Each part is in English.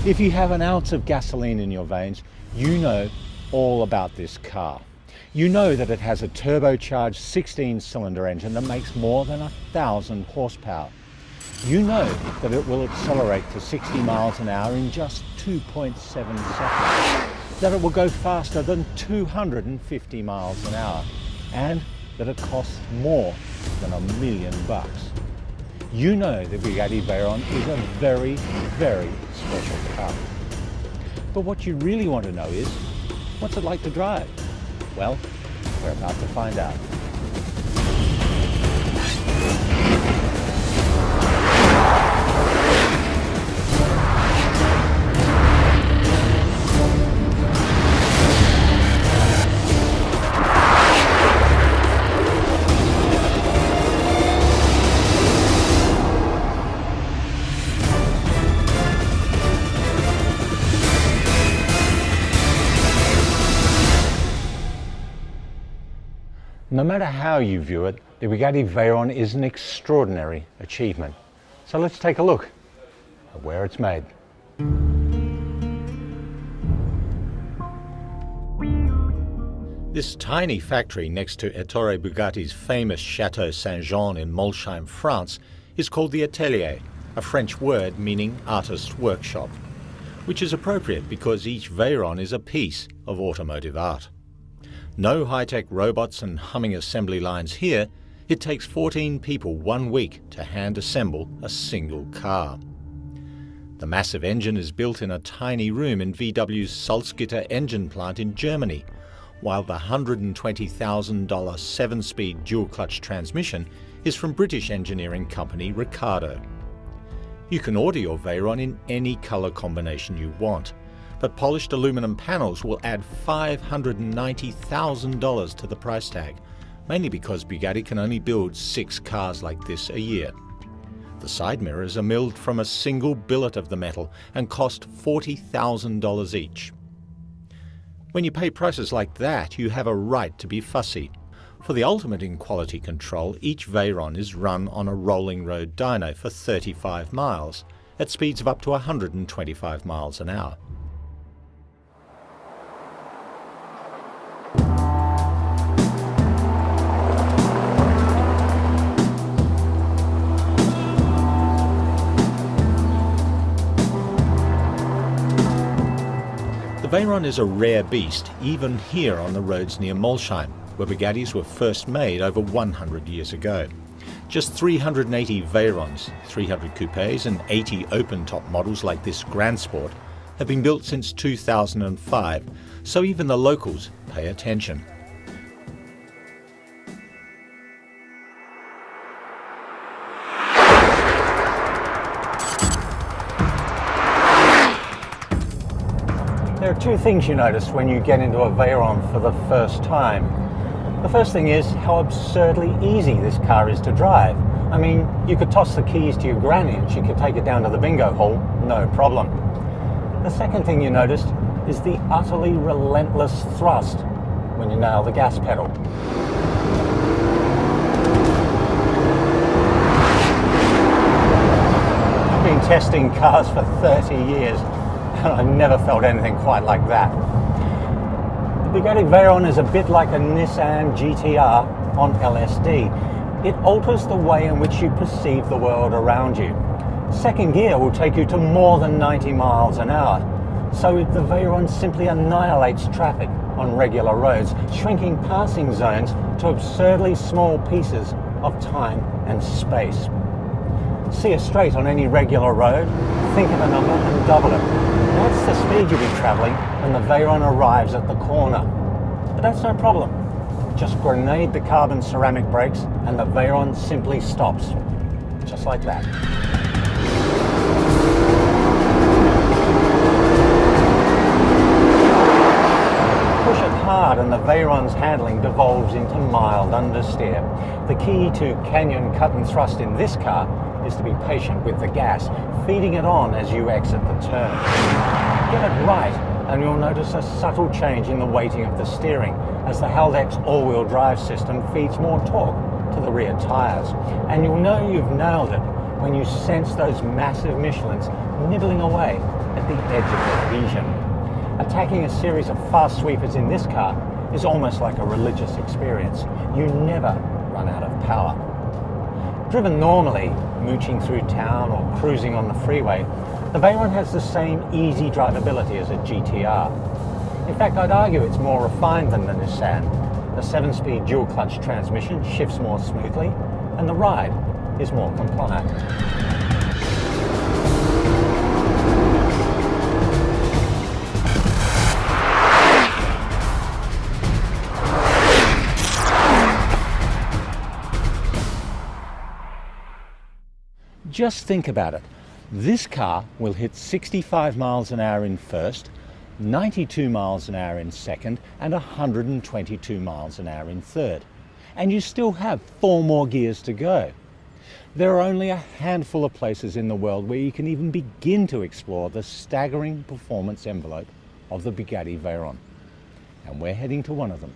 If you have an ounce of gasoline in your veins, you know all about this car. You know that it has a turbocharged 16-cylinder engine that makes more than 1,000 horsepower. You know that it will accelerate to 60 miles an hour in just 2.7 seconds. That it will go faster than 250 miles an hour. And that it costs more than $1 million. You know the Bugatti Veyron is a very, very special car. But what you really want to know is, what's it like to drive? Well, we're about to find out. No matter how you view it, the Bugatti Veyron is an extraordinary achievement. So let's take a look at where it's made. This tiny factory next to Ettore Bugatti's famous Chateau Saint-Jean in Molsheim, France, is called the Atelier, a French word meaning artist's workshop, which is appropriate because each Veyron is a piece of automotive art. No high-tech robots and humming assembly lines here. It takes 14 people 1 week to hand-assemble a single car. The massive engine is built in a tiny room in VW's Salzgitter engine plant in Germany, while the $120,000 7-speed dual-clutch transmission is from British engineering company Ricardo. You can order your Veyron in any colour combination you want, but polished aluminum panels will add $590,000 to the price tag, mainly because Bugatti can only build 6 cars like this a year. The side mirrors are milled from a single billet of the metal and cost $40,000 each. When you pay prices like that, you have a right to be fussy. For the ultimate in quality control, each Veyron is run on a rolling road dyno for 35 miles, at speeds of up to 125 miles an hour. The Veyron is a rare beast, even here on the roads near Molsheim, where Bugattis were first made over 100 years ago. Just 380 Veyrons, 300 coupes and 80 open-top models like this Grand Sport have been built since 2005, so even the locals pay attention. There are 2 things you notice when you get into a Veyron for the first time. The first thing is how absurdly easy this car is to drive. I mean, you could toss the keys to your granny and she could take it down to the bingo hall, no problem. The second thing you notice is the utterly relentless thrust when you nail the gas pedal. I've been testing cars for 30 years. I've never felt anything quite like that. The Bugatti Veyron is a bit like a Nissan GTR on LSD. It alters the way in which you perceive the world around you. Second gear will take you to more than 90 miles an hour. So the Veyron simply annihilates traffic on regular roads, shrinking passing zones to absurdly small pieces of time and space. See a straight on any regular road, think of a number and double it. That's the speed you'll be travelling when the Veyron arrives at the corner. But that's no problem. Just grenade the carbon ceramic brakes and the Veyron simply stops. Just like that. Push it hard and the Veyron's handling devolves into mild understeer. The key to canyon cut and thrust in this car is to be patient with the gas, feeding it on as you exit the turn. Get it right and you'll notice a subtle change in the weighting of the steering as the Haldex all-wheel drive system feeds more torque to the rear tyres. And you'll know you've nailed it when you sense those massive Michelins nibbling away at the edge of cohesion. Attacking a series of fast sweepers in this car is almost like a religious experience. You never run out of power. Driven normally, mooching through town or cruising on the freeway, the Veyron has the same easy drivability as a GTR. In fact, I'd argue it's more refined than the Nissan. The 7-speed dual-clutch transmission shifts more smoothly, and the ride is more compliant. Just think about it. This car will hit 65 miles an hour in first, 92 miles an hour in second, and 122 miles an hour in third. And you still have 4 more gears to go. There are only a handful of places in the world where you can even begin to explore the staggering performance envelope of the Bugatti Veyron. And we're heading to one of them.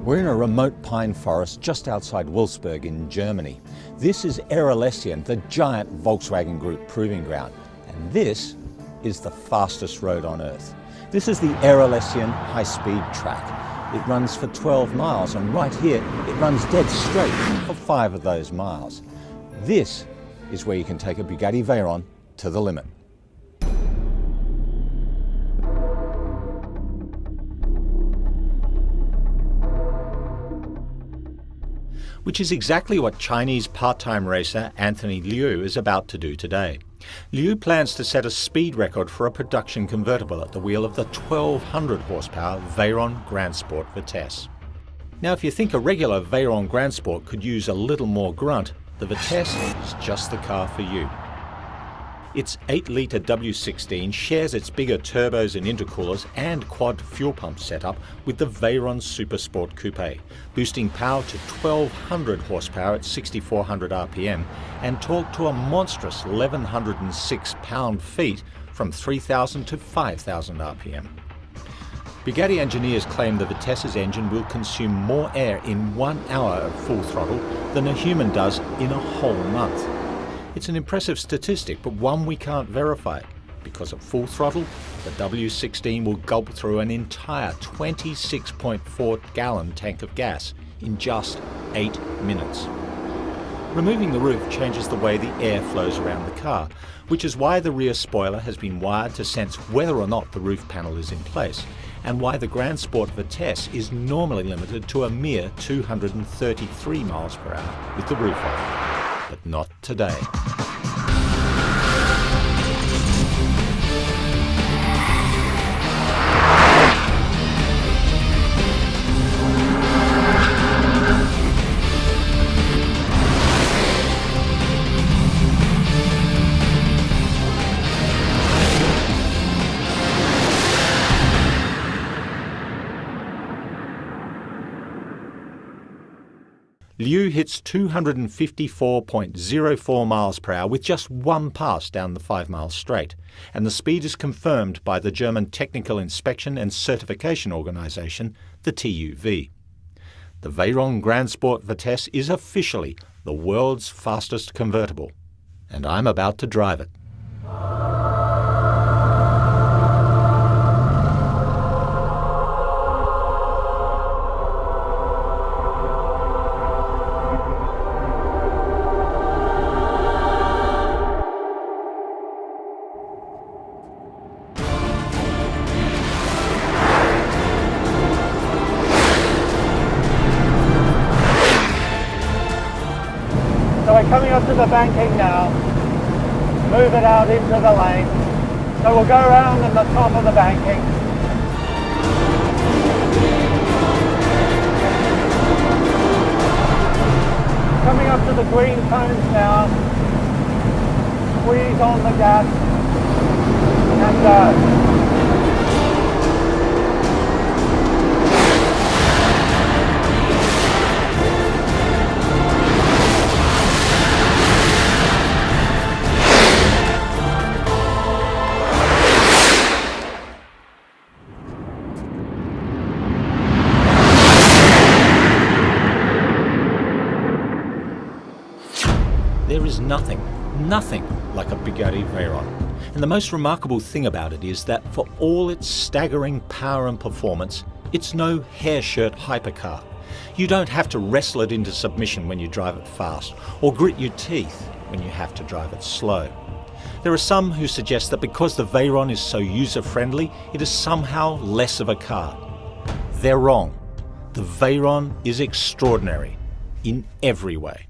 We're in a remote pine forest just outside Wolfsburg in Germany. This is Erlesien, the giant Volkswagen Group proving ground. And this is the fastest road on Earth. This is the Erlesien high-speed track. It runs for 12 miles, and right here it runs dead straight for 5 of those miles. This is where you can take a Bugatti Veyron to the limit. Which is exactly what Chinese part-time racer Anthony Liu is about to do today. Liu plans to set a speed record for a production convertible at the wheel of the 1200 horsepower Veyron Grand Sport Vitesse. Now, if you think a regular Veyron Grand Sport could use a little more grunt, the Vitesse is just the car for you. Its 8-litre W16 shares its bigger turbos and intercoolers and quad fuel pump setup with the Veyron Super Sport Coupe, boosting power to 1200 horsepower at 6400 RPM and torque to a monstrous 1106 pound-feet from 3000 to 5000 RPM. Bugatti engineers claim the Vitesse's engine will consume more air in 1 hour at full throttle than a human does in a whole month. It's an impressive statistic, but one we can't verify, because at full throttle, the W16 will gulp through an entire 26.4 gallon tank of gas in just 8 minutes. Removing the roof changes the way the air flows around the car, which is why the rear spoiler has been wired to sense whether or not the roof panel is in place, and why the Grand Sport Vitesse is normally limited to a mere 233 miles per hour with the roof off. But not today. Liu hits 254.04 miles per hour with just 1 pass down the 5-mile straight, and the speed is confirmed by the German Technical Inspection and Certification Organisation, the TÜV. The Veyron Grand Sport Vitesse is officially the world's fastest convertible, and I'm about to drive it. So we're coming up to the banking now, move it out into the lane. So we'll go around on the top of the banking. Coming up to the green cones now, squeeze on the gas and go. nothing like a Bugatti Veyron. And the most remarkable thing about it is that for all its staggering power and performance, it's no hair-shirt hypercar. You don't have to wrestle it into submission when you drive it fast, or grit your teeth when you have to drive it slow. There are some who suggest that because the Veyron is so user-friendly, it is somehow less of a car. They're wrong. The Veyron is extraordinary in every way.